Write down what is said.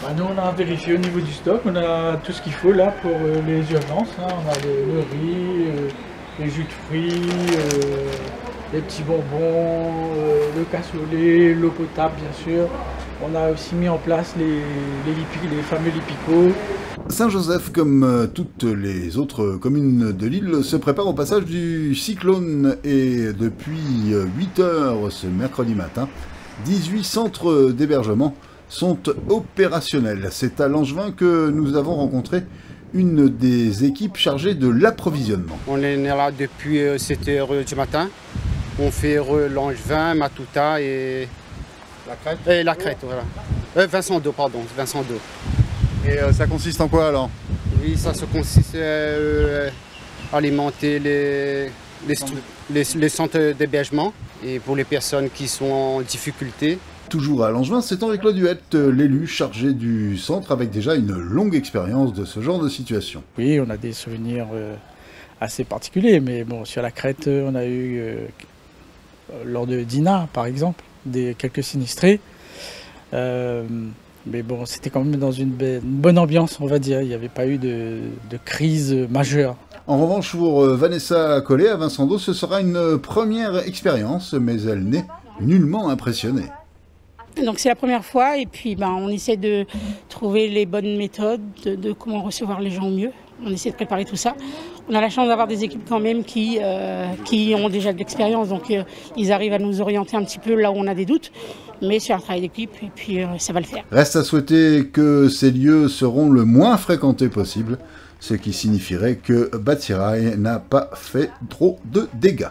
Bah, nous, on a vérifié au niveau du stock, on a tout ce qu'il faut là pour les urgences, hein. On a le riz, les jus de fruits, les petits bonbons, le cassoulet, l'eau potable bien sûr. On a aussi mis en place les fameux Lipico. Saint-Joseph, comme toutes les autres communes de l'île, se prépare au passage du cyclone et depuis 8 heures ce mercredi matin, 18 centres d'hébergement sont opérationnels. C'est à Langevin que nous avons rencontré une des équipes chargées de l'approvisionnement. On est là depuis 7 heures du matin. On fait Langevin, Matouta et la Crête, voilà. Vincent d'Eau, pardon, Vincent d'Eau. Et ça consiste en quoi alors? Oui, ça se consiste à alimenter les centres d'hébergement et pour les personnes qui sont en difficulté. Toujours à Langevin, c'est Henri Claude Huette, l'élu chargé du centre, avec déjà une longue expérience de ce genre de situation. Oui, on a des souvenirs assez particuliers, mais bon, sur la Crète, on a eu, lors de Dina par exemple, quelques sinistrés. Mais bon, c'était quand même dans une bonne ambiance, on va dire. Il n'y avait pas eu de crise majeure. En revanche, pour Vanessa Collet, à Vincent d'Eau, ce sera une première expérience, mais elle n'est nullement impressionnée. Donc c'est la première fois et puis on essaie de trouver les bonnes méthodes de comment recevoir les gens au mieux. On essaie de préparer tout ça. On a la chance d'avoir des équipes quand même qui ont déjà de l'expérience, donc ils arrivent à nous orienter un petit peu là où on a des doutes. Mais c'est un travail d'équipe et puis ça va le faire. Reste à souhaiter que ces lieux seront le moins fréquentés possible, ce qui signifierait que Batsirai n'a pas fait trop de dégâts.